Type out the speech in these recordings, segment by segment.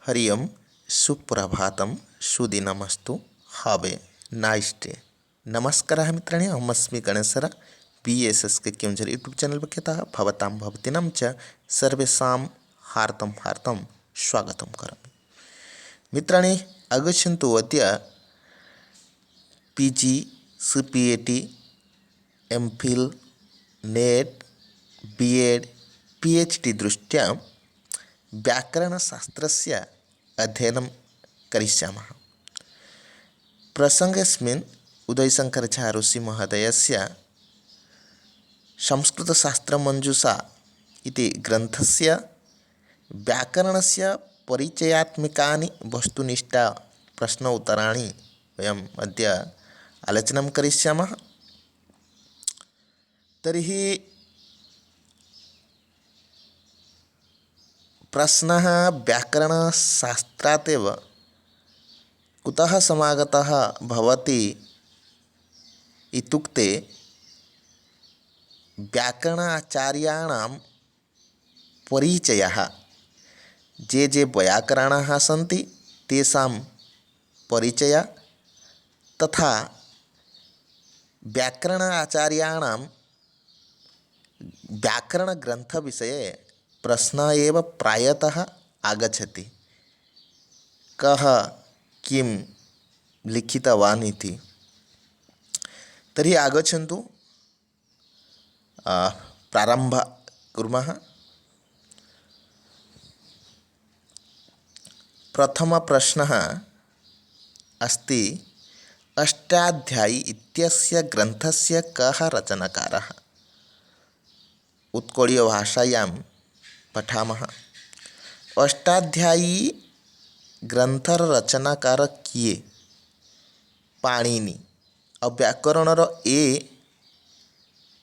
हरि ओम सुप्रभातम सुदिनमस्तु हावे nice day. नमस्कारः मित्राणि, अहमस्मि गणेशर BSS के केवंझर यूट्यूब चैनल पक्षतः भवतां भवतीनां च सर्वेषां हार्दं स्वागतं करोमि। मित्राणि, आगच्छन्तु अद्य PG CPET MPhil net BEd PhD दृष्ट्या व्याकरणशास्त्रस्य अध्ययनं करिष्यामः। प्रसङ्गेऽस्मिन् उदयशङ्करझारुषिमहोदयस्य संस्कृतशास्त्रमञ्जूषा इति ग्रन्थस्य व्याकरणस्य परिचयात्मकानि वस्तुनिष्ठ प्रश्नोत्तराणि वयम् अद्य आलोचनं करिष्यामः। तर्हि प्रश्नः व्याकरणशास्त्रात् एव कुतः समागतः भवति इत्युक्ते व्याकरणाचार्याणां परिचयः। ये वैयाकरणाः सन्ति तेषां परिचयः तथा व्याकरणाचार्याणां व्याकरणग्रन्थविषये प्रश्नः एव प्रायतः आगच्छति, कः किं लिखितवान् इति। तर्हि आगच्छन्तु प्रारम्भं कुर्मः। प्रथमप्रश्नः अस्ति, अष्टाध्यायी इत्यस्य ग्रन्थस्य कः रचनाकारः? उत्कलभाषायां पठामः। अष्टाध्यायी ग्रंथर रचनाकार किए? पाणिनि। व्याकरणर ए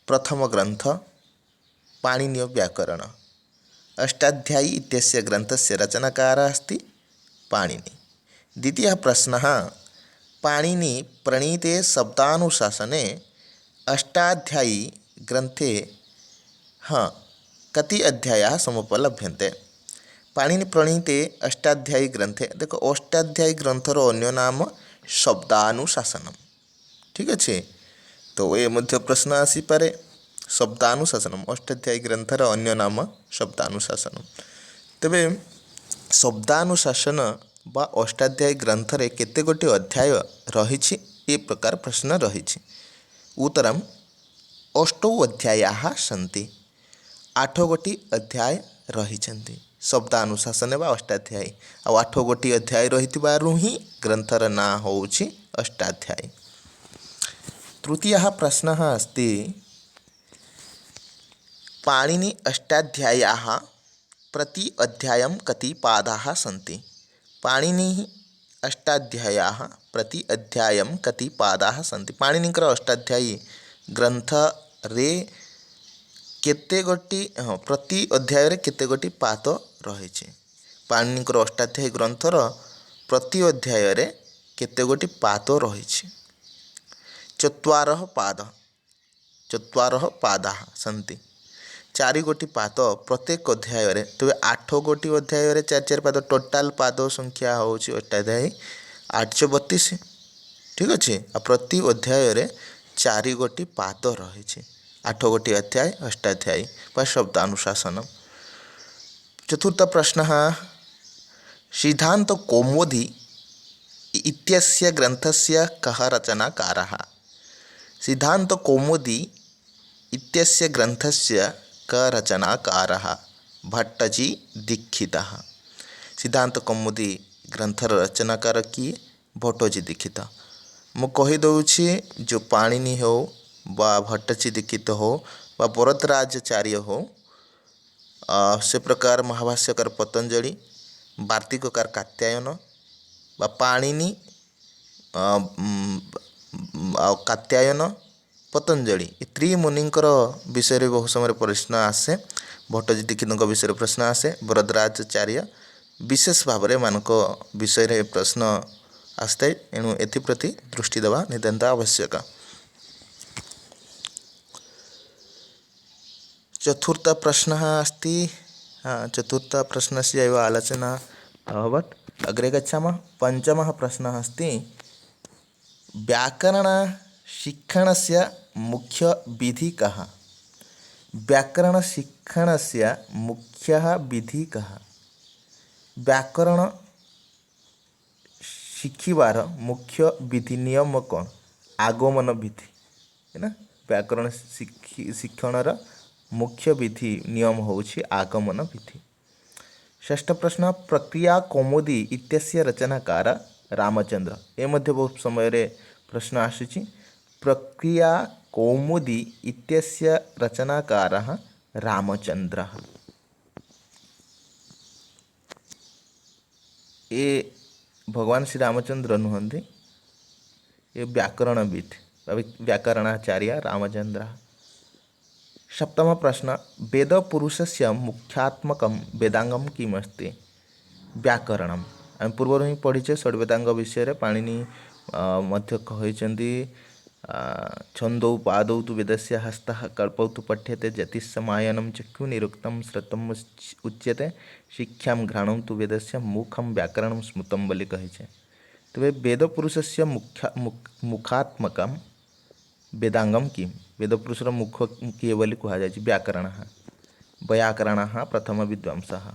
प्रथम ग्रंथ पाणिनीय व्याकरण। अष्टाध्यायी इत्यस्य ग्रंथस्य रचनाकार अस्ति पाणिनि। द्वितीयः प्रश्नः, पाणिनि प्रणीते शब्दानुशासने अष्टाध्यायी ग्रंथे कति अध्यायाः समुपलभ्यन्ते? पाणिनि प्रणीते अष्टाध्यायी ग्रंथे, देखो अष्टाध्यायी ग्रंथर अन्य नाम शब्दानुशासनम। ठीक अच्छे, तो ये मध्य प्रश्न आसीपे। शब्दानुशासनम अष्टाध्यायी ग्रंथर अन्य नाम शब्दानुशासनम। तेबे शब्दानुशासन बा अष्टाध्यायी ग्रंथरे केते गोटी अध्याय रहिछि ए प्रकार प्रश्न रहिछि। उत्तरम अष्टौ अध्यायाः सन्ति। 8 गोटी अध्याय रहिछन्ति शब्दानुशासन बा अष्टाध्यायी। आ 8 गोटी अध्याय रहिथिबारु ही ग्रंथर ना होउछि अष्टाध्यायी। तृतीयः प्रश्नः अस्ति, पाणिनि अष्टाध्याय्याः प्रति अध्यायं कति पादाः सन्ति? पाणिनिः अष्टाध्याय्याः प्रति अध्यायं कति पादाः सन्ति? पाणिनिकर अष्टाध्यायी ग्रंथ रे केते गोटी प्रति अध्याय रे केते गोटी पाद रहिछि? पाणिनिकर अष्टाध्यायी ग्रंथर प्रति अध्याय रे केते गोटी पाद रहिछि? 4 पादाः सन्ति। 4 गोटी पाद प्रत्येक अध्याय रे। तेबे 8 गोटी अध्याय रे 4 पाद, टोटाल पाद संख्या होउछि अष्टाध्यायी 832। ठीक अच्छे। आ प्रति अध्याय रे 4 गोटी पाद रहिछि। 8 गोटी अध्याय अष्टाध्यायी वा शब्दानुशासन। चतुर्थ प्रश्नः, सिद्धान्त कौमुदी इत्यस्य ग्रन्थस्य कः रचनाकारः? सिद्धान्त कौमुदी इत्यस्य ग्रन्थस्य कः रचनाकारः? भट्टजी दीक्षितः। सिद्धान्त कौमुदी ग्रंथर रचनाकार किए? भट्टजी दीक्षित। मु कहि दउछि, जो पाणिनि हो बा भट्टजी दीक्षित हो बा वरदराजाचार्य हो, से प्रकार महाभाष्यकार पतंजलि, वार्तिककार कात्यायन बा पाणिनि कात्यायन पतंजलि ए त्रिमुनिंकर विषय बहु समय प्रश्न आसे। भट्टजी दीक्षित विषय प्रश्न आसे। वरदराजाचार्य विशेष भाव में मानक विषय प्रश्न आसता है। एणु एप्रति दृष्टि देवा नितांत आवश्यक। चतुर्थ प्रश्नः अस्ति। चतुर्थ प्रश्नस्य एव आलोचना अभवत्। अग्रे गच्छामः। पञ्चमः प्रश्नः अस्ति व्याकरणशिक्षणस्य मुख्यविधिः कः? व्याकरणशिक्षणस्य मुख्यः विधिः कः? व्याकरण शिखिबार मुख्य विधि नियम कौन? आगमन विधि है ना। व्याकरण शिक्षणर मुख्य विधि नियम होउछि आगमन विधि। षष्ठ प्रश्न प्रक्रिया कौमुदी इत्यस्य रचनाकार रामचंद्र। ए मध्य बहुत समय रे प्रश्न आसुछि। प्रक्रिया कौमुदी इत्यस्य रचनाकारः रामचंद्रः। ये भगवान श्री रामचंद्र नुहंती, ये व्याकरणविद व्याकरणाचार्य रामचंद्र। सप्तम प्रश्न वेद पुरुषस्य मुख्यात्मकं वेदांगम किमस्ति? व्याकरणम। आम पूर्व ही पढ़ीचे षड्वेदांग विषय पाणिनि मध्य कहते छंदौ पादौ तु वेदस्य हस्तः कल्पौ तु पठ्यते जतिस्समायनं चक्षु निरुक्तं श्रुतम उच्यते शिक्षां घ्राणं तु वेदस्य मुखम व्याकरणं स्मृतम बोली कहे। तेरे वेद पुरुषस्य मुखात्मकम वेदांगम किम? वेद पुरुषर मुख किए बोली कह जाए व्याकरण। वैयाकरण प्रथम विद्वांसः।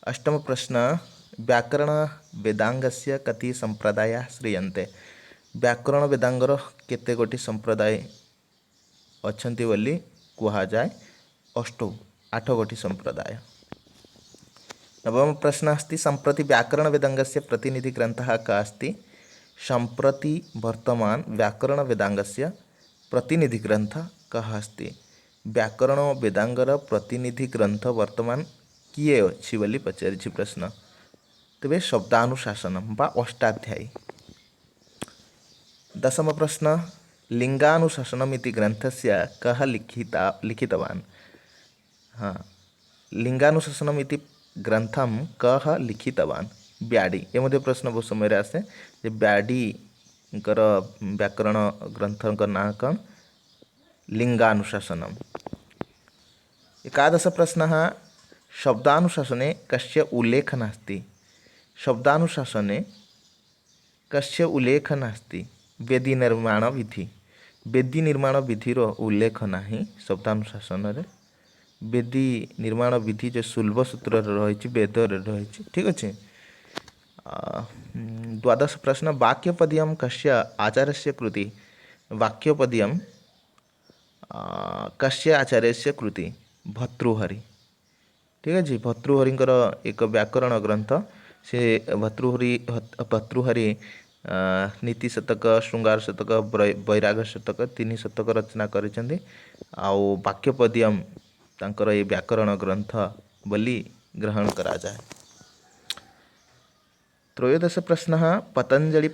अष्टम प्रश्न व्याकरण वेदांगस्य कति संप्रदायाः श्रियन्ते? व्याकरण वेदांगर केते गोटी संप्रदाय अछंती बोली कह जाए? आठ गोटी संप्रदाय। नवम प्रश्न अस्ति संप्रति व्याकरण वेदांगस्य प्रतिनिधि ग्रंथः कः अस्ति? संप्रति वर्तमान व्याकरण वेदांगस्य प्रतिनिधि ग्रंथ कः अस्ति? व्याकरण वेदांगर प्रतिनिधि ग्रंथ वर्तमान किए अछि बोली पचारिछि प्रश्न। तेबे शब्दानुशासनम बा अष्टाध्यायी। दशम प्रश्न लिंगानुशासनम इति ग्रंथस्य कः लिखितवान्? हाँ, लिंगानुशासनम इति ग्रंथम कः लिखितवान्? ब्याडी। ये मध्य प्रश्न बहुत समय आसे जे ब्याडी व्याकरण ग्रंथ ना कौन? लिंगानुशासनम। एकादश प्रश्न शब्दानुशासने कस्य उल्लेख नास्ति? शब्दानुशासने कस्य उल्लेख नास्ति? वेदी निर्माण विधि। वेदी निर्माण विधिर उल्लेख नाही शब्दानुशासन रे। वेदी निर्माण विधि जो शुल्ब सूत्र रही वेद रही। ठीक अच्छे। द्वादश प्रश्न वाक्यपदीयम कस्य आचार्यस्य कृति? वाक्यपदीयम कस्य आचार्यस्य कृति? भर्तृहरि। ठीक अच्छे। भर्तृहरिंकर एक व्याकरण ग्रंथ से भर्तृहरि नीति शतक श्रृंगार शतक वैराग शतक 3 शतक रचना करिसेंती। आउ वाक्यपदीयम तांकर ये व्याकरण ग्रंथ बोली ग्रहण करा जाए। त्रयोदश प्रश्न पतंजलि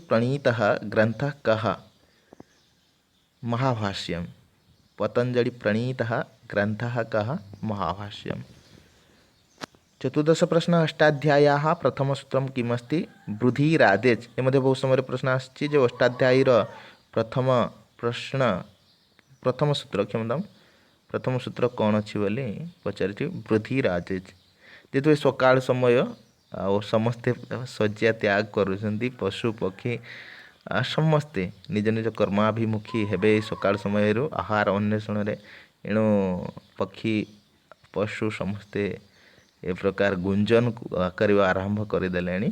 प्रणीतः ग्रंथः कः? महाभाष्यम। पतंजलि प्रणीतः ग्रंथः कः? महाभाष्यम। चतुर्दश प्रश्न अष्टाध्याय्याः प्रथम सूत्रम किमस्ति? वृद्धिरादेश। ये मध्य बहुत समय प्रश्न आछि जो अष्टाध्यायीर प्रथम सूत्र कौन अच्छी बोली पचारि? वृद्धिरादेश। जेहेतु ये सकाल समय और समस्ते शଯ୍या त्याग करुछंती पशु पक्षी समस्ते निज निज कर्माभिमुखी हेबे सकाल समय आहार अन्वेषण रे। एणु पक्षी पशु समस्ते ए प्रकार गुंजन करवा आरंभ करदेले।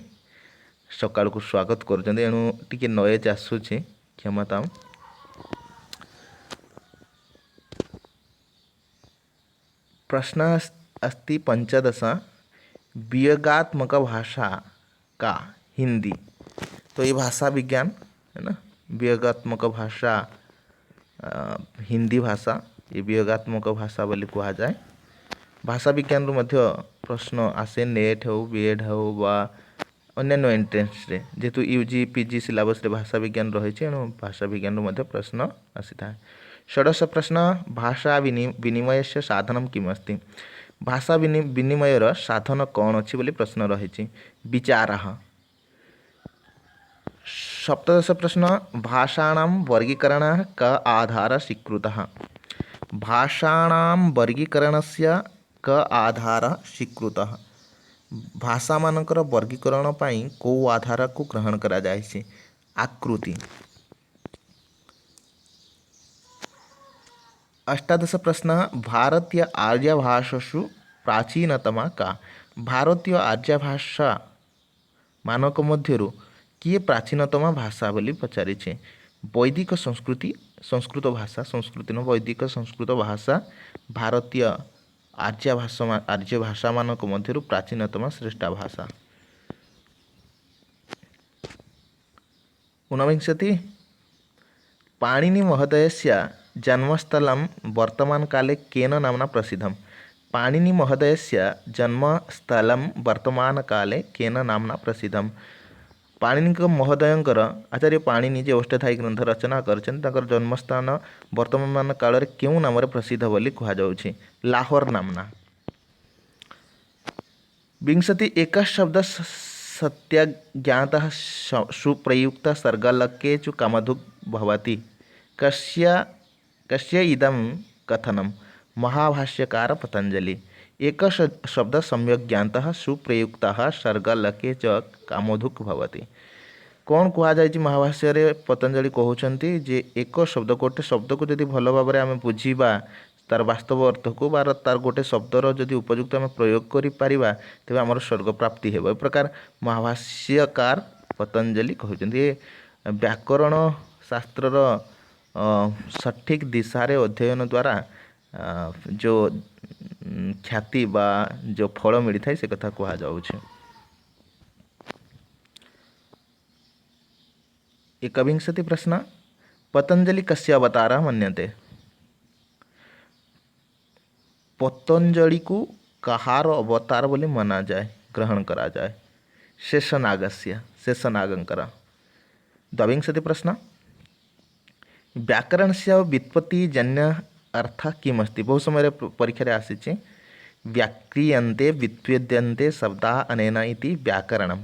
सकाल को स्वागत करुछंती। एणु टिके नॉइज आसुछि क्षमता। प्रश्न अस्ति पंचदश वियोगात्मक भाषा का? हिंदी। तो ये भाषा विज्ञान है ना। वियोगात्मक भाषा हिंदी भाषा ये वियोगात्मक भाषा बोली कहा जाए। भाषा विज्ञान मध्य प्रश्न आसे नेट हो बीएड हो बा अन्य एंट्रेंस रे। जेहेतु यूजी पीजी सिलेबस रे भाषा विज्ञान रही है भाषा विज्ञान मध्य प्रश्न आसी था। षोडश प्रश्न भाषा विनिमय से साधन किमस्ति? भाषा विनिमयर साधन कौन अच्छी बोली प्रश्न रही? विचारः। सप्तदश प्रश्न भाषाणां वर्गीकरणः क आधार स्वीकृतः? भाषाणां वर्गीकरणस्य क आधार स्वीकृतः भाषा मानकर वर्गीकरण पाई को आधार को ग्रहण करा जायछि आकृति। अष्टादश प्रश्न भारतीय आर्य भाषासु प्राचीनतमा का भारतीय आर्य भाषा मानक मध्यरु किए प्राचीनतमा भाषा बोली पचारिछे वैदिक संस्कृति संस्कृत भाषा संस्कृति न वैदिक संस्कृत भाषा भारतीय आर्य भाषा मानक मध्यरु प्राचीनतमा श्रेष्ठ भाषा। ऊनविंशति पाणिनि महोदयस्य जन्मस्थलं वर्तमान काले केन नाम्ना प्रसिद्धं पाणिनि महोदयस्य जन्मस्थलं वर्तमान काले केन नाम्ना प्रसिद्धं पाणिनि महोदयंकर आचार्य पाणिनि जे अष्टाध्यायी ग्रंथ रचना करछन ताकर जन्मस्थान वर्तमान काल रे केउ नाम रे प्रसिद्ध बोली कहा जाउछि लाहोर नामना। विंशति एक शब्द सत्याज्ञातः सुप्रयुक्त सर्गलके चु कामधुक् भवति कस्य इदं कथनं महाभाष्यकार पतंजलि एक शब्द सम्यक ज्ञातः सुप्रयुक्तः सर्गलके च कामधुक् भवति कौन कह जाए महाभाष्य रे पतंजलि कहउछंती जे एक शब्द गोटे शब्द को यदि भल भाव आम बुझीबा तार वास्तव अर्थ को बार तार गोटे शब्दर जदि उपयुक्त आम प्रयोग करि पारिबा तेबे हमर स्वर्ग प्राप्ति हेबो ए प्रकार महाभाष्यकार पतंजलि कहउछंती व्याकरण शास्त्रर सठिक दिशा रे अध्ययन द्वारा जो ख्याति बा जो फल मिली थाए से कथा कहा जाउछे। एकविंशति प्रश्न पतंजलि कस्य अवतार मन्यते पतंजलि को कहार अवतार बोली माना जाए ग्रहण करा जाए शेषनागस्य शेषनागंकर। द्वाविंशति प्रश्न व्याकरण से व्युत्पत्ति जन्य अर्थ किमस्ति बहु समय परीक्षा आसी व्याक्रियन्ते व्युत्पद्यन्ते शब्दा अनेन इति व्याकरणम्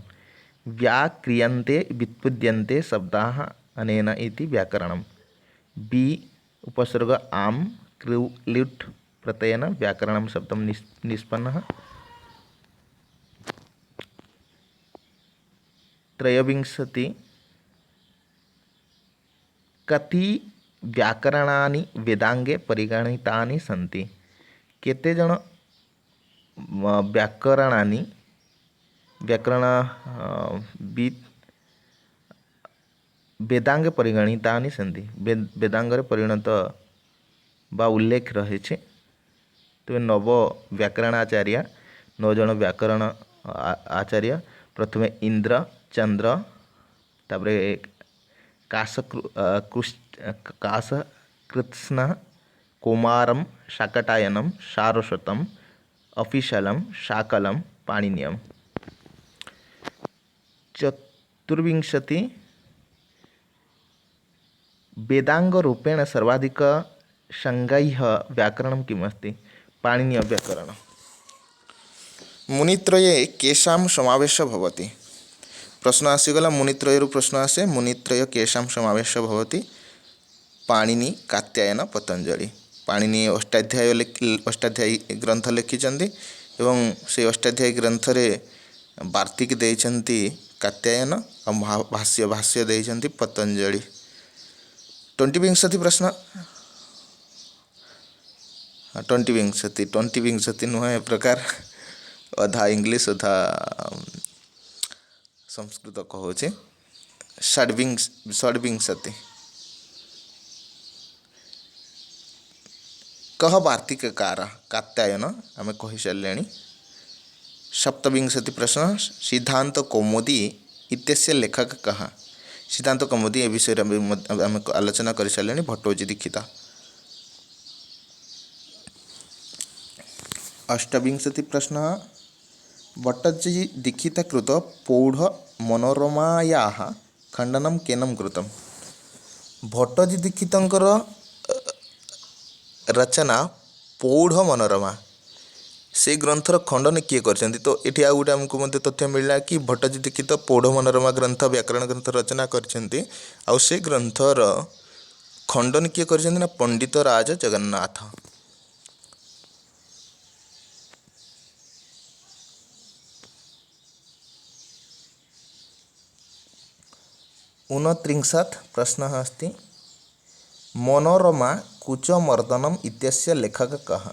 व्याक्रियन्ते व्युत्पद्यन्ते शब्दा अनेन इति व्याकरणम् बी उपसर्ग आम कृ ल्युट् प्रत्ययन व्याकरणं शब्दं निष्पन्नः। त्रयोविंशति कति व्याकरणानि वेदांगे परिगणितानि सन्ति केते जन व्याकरणानि व्याकरण वेदांगे परिगणितानि सन्ति वेदांगरे परिणत बा उल्लेख रही तेज नव व्याकरणाचार्य 9 जन व्याकरण आचार्य प्रथमे इंद्र चंद्र तापरे काशकृत्स्न कुमारम शाकटायनम सारस्वतम अफिशलम शाकलम पाणिनियम। चतुर्विंशति वेदांग रूपेण सर्वाधिक संज्ञेय व्याकरणं किमस्ति पाणिनीय व्याकरण। मुनित्रये केषां समावेश भवति प्रश्न आसीगला मुनित्रयरु प्रश्न आसे मुनित्रय केषां समावेश भवति पाणिनि कात्यायन पतंजलि पाणिनि अष्टाध्यायी ग्रंथ लिखिचंदी एवं से अष्टाध्यायी ग्रंथ रे वार्तिक देइचंती कात्यायन और भाष्य देइचंती पतंजलि। 20 प्रश्न 20 नुहे प्रकार अधा इंग्लिश अधा संस्कृत कहूँ षड्विंशति कह वार्तिककार कात्यायन आम कही सारे। 27 प्रश्न सिद्धांत कौमुदी इत्यस्य लेखक कह सिद्धांत कौमुदी ए विषय आम आलोचना कर सारे भट्टोजी दीक्षित। 28 प्रश्न भट्टोजी दीक्षित कृत पौढ़ मनोरमायाः खंडनम केनम कृतम भट्टोजी दीक्षितंकर रचना पौढ़ मनोरमा से ग्रंथर खंडन किए कर तो ये आ गए आमको तथ्य मिलला कि भट्टोजी दीक्षित पौढ़ मनोरमा ग्रंथ व्याकरण ग्रंथ रचना करछंती आ से ग्रंथर खंडन किए कर पंडित राज जगन्नाथ। ऊनत्रिंशत् प्रश्नः अस्ति मनोरमा कुचमर्दनम् इत्यस्य लेखक कः।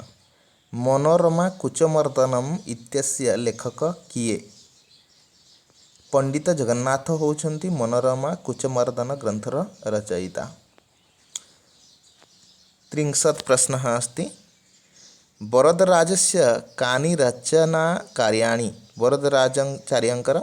मनोरमा कुचमर्दनम् इत्यस्य लेखक किए। पंडित जगन्नाथ होउछन्ति मनोरमा कुचमर्दन ग्रंथर रचयिता। 30 प्रश्नः अस्ति वरदराजस्य कानि रचना कार्याणि। वरदराजाचार्यंकर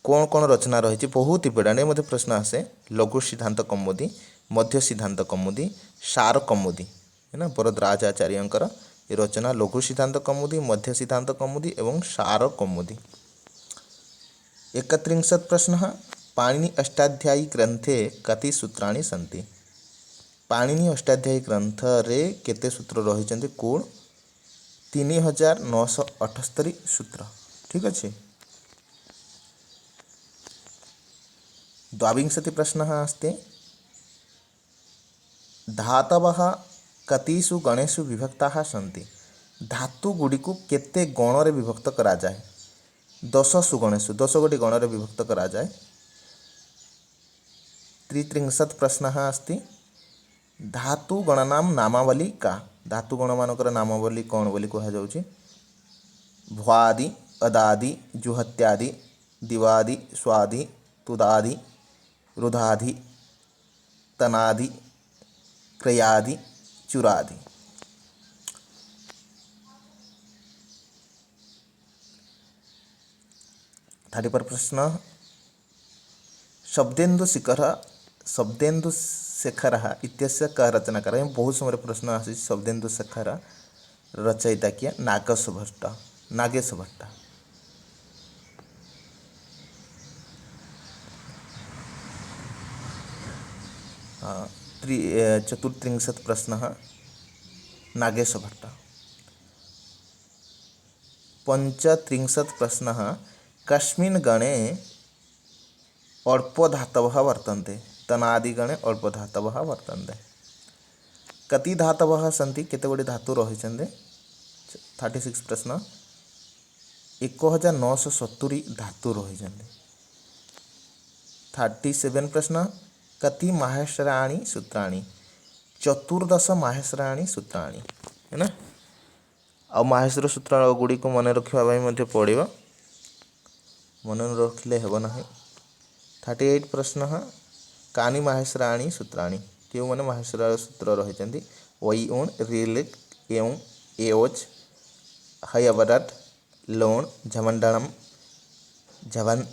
कौन कौन रचना रही बहुत इंपोर्टेंट मध्य प्रश्न आसे। लघु सिद्धांत कौमुदी, मध्य सिद्धांत कौमुदी, सार कौमुदी है ना। वरदराजाचार्यंकर ये रचना लघु सिद्धांत कौमुदी, मध्य सिद्धांत कौमुदी एवं सार कौमुदी। 31 प्रश्न पाणिनि अष्टाध्यायी ग्रंथे कति सूत्राणि सन्ति। पाणिनि अष्टाध्यायी ग्रंथ रे केते सूत्र रही कुल 3978 सूत्र। ठीक अच्छे। 22 प्रश्नः अस्ति धातवः कतिषु गणेषु विभक्ताः सन्ति। धातु गुड़ी को केते गण रे विभक्त करा जाए। 10 गणेषु 10 गोटी गण रे विभक्त करा जाए। 33 प्रश्नः अस्ति धातु गणनाम नामावली का। धातु गण मानकर नामावली कौन बोली कहा जाउछि। भ्वादि, अदादि, जुहत्यादि, दिवादि, स्वादि, तुदादि, रुधादि, तनादि, क्रयादि, चुरादि। 34 प्रश्न शब्देन्दुशेखर इत्यस्य कः रचनाकार। बहुत समय प्रश्न आसी। शब्देन्दुशेखर रचयिता किए नागेश भट्ट। हाँ 34 प्रश्न नागेश भट्ट। 35 प्रश्न कस्मिन् गणे अल्पधातवः वर्तन्ते। तनादिगणे अल्पधातवः वर्तन्ते। कति धातवः सन्ति केते गोटी धातु रही। 36 प्रश्न 1970 धातु रही। 37 प्रश्न कति माहेश्वराणि सूत्राणि। 14 माहेश्वराणि सूत्राणि है ना। आ माहेश्वर सूत्र गुड़ी को मन रखा पड़ो। मन रखिले हेब ना। 38 प्रश्न कानि माहेश्वराणि सूत्राणि। क्यों मैंने माहेश्वर सूत्र रही वई उण रिलिक एवं एओज हयवरट लोण झमंडणम झवन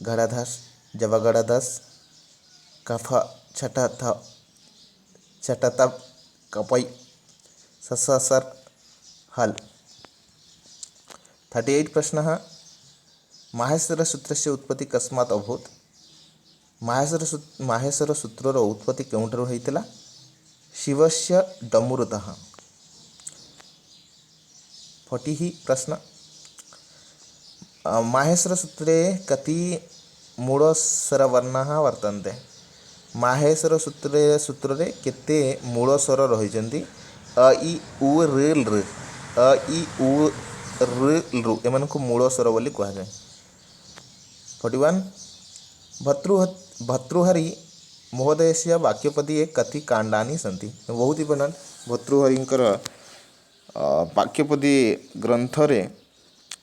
गड़ाधस जवगड़ाधस कफ छटथ छटतप कपई ससर हल। 38 प्रश्न माहेश्वर सूत्र से उत्पत्ति कस्मात् अभूत। माहेश्वर सूत्र उत्पत्ति केउंठारु होइतिला। शिवस्य डमरुतः। 40 प्रश्न माहेश्वर सूत्रे कति मूल स्वर वर्णाः वर्तन्ते। माहेश्वर सूत्र रे केते मूल स्वर रही। अ इ उ ऋ अ इ उ ऋ एमान को मूल स्वर बोली कहा जाए। 41 भर्तृहरि महोदयस्य वाक्यपदीये कति कांडानि सन्ति। बहुत ही बना भर्तृहरिंकर वाक्यपदी ग्रंथ रे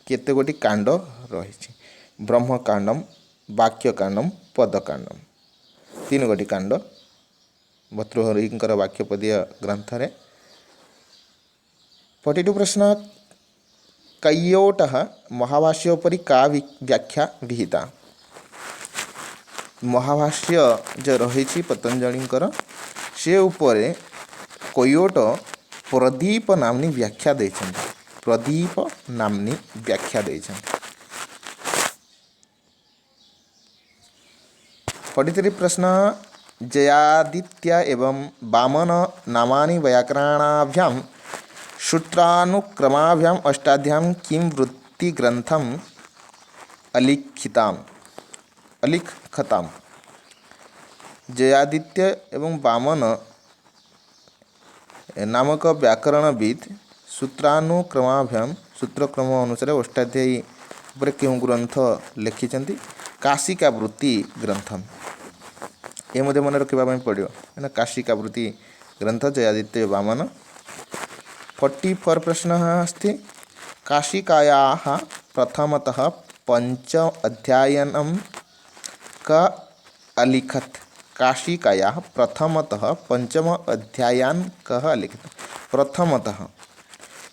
केते गोटी कांड रही। ब्रह्मकांडम, वाक्यकांडम, पदकांडम 3 गोटी कांड भर्तृहरिंकर वाक्यपदीय ग्रंथ रे। 42 प्रश्न कैयोटः महाभाष्योपरि का व्याख्या विहिता। महाभाष्य जो रही पतंजलिंकर से उपरे कैयोट प्रदीप नामनी व्याख्या देछन। प्रदीप नामनी व्याख्या देछन। 43 प्रश्न जयादित्य एवं वामन नामानि व्याकरणाभ्यां सूत्रानुक्रमाभ्याम अष्टाध्यायी किं वृत्ति ग्रंथम अलिखिताम। जयादित्य एवं वामन नामक व्याकरणविद सूत्रानुक्रमाभ्याम सूत्रक्रम अनुसार अष्टाध्यायी पर क्यों ग्रंथ लिखिं। काशिका वृत्ति ग्रंथम ये मन रखा पड़ो है काशिकावृत्ति ग्रंथ जयादित्य वामन। 44 प्रश्न अस्ति काशिकायाः प्रथमतः पंच अध्यायनं क अलिखत्। काशिकायाः प्रथमतः पंचम अध्यायान कः अलिखत्। प्रथमतः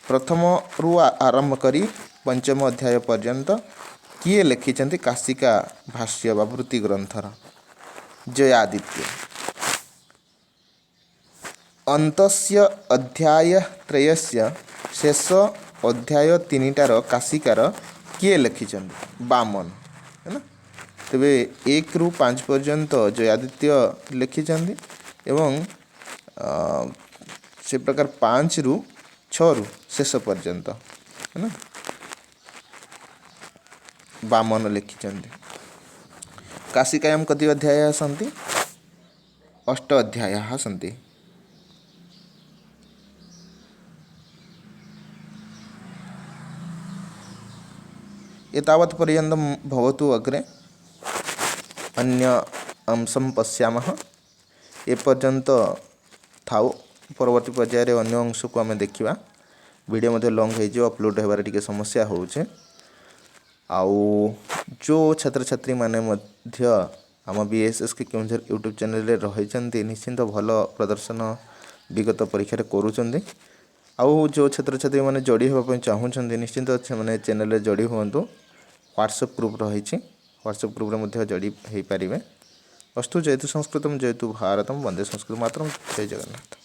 प्रथम रु आरंभ करी पंचम अध्याय पर्यंत किए लिखिछन्ति काशिका भाष्य वा वृत्ति ग्रंथर जयादित्य। अंतस्य अध्याय त्रयस्य शेष अध्याय तीनिटार काशिकार किए लिखिछन्ति वामन है ना। तेबे 1 ରୁ 5 पर्यंत जयादित्य लिखिछन्ति एवं से प्रकार 5 ରୁ 6 ରୁ शेष पर्यंत है ना वामन लिखिछन्ति। काशिकायां कति अध्यायाः सन्ति 8 अध्यायाः सन्ति। एतावत् पर्यन्तं भवतु। अग्रे अन्य अंशं पश्यामः। ए पर्यंत थाउ परवर्ती पर्यायर अन्य अंश को आम देखा। वीडियो मध्य लंग हो अपलोड होबार टिके समस्या होउछे। आउ जो छात्र छात्री माने मध्य आम बीएसएस के केउंझर यूट्यूब चैनल रे रहिचंती निश्चिंत भल प्रदर्शन विगत परीक्षा रे करूचंती। आउ जो छात्र छात्री माने जोड़ी होबा पय चाहूचंती निश्चिंत अच्छे माने चैनल रे जोड़ी हुअन्तु। व्हाट्सएप ग्रुप रही। व्हाट्सएप ग्रुप रे मध्य जोड़ी हो पारिबे। अस्तु जयतु संस्कृतम जयतु भारतम वंदे संस्कृत मातरम। जय जगन्नाथ।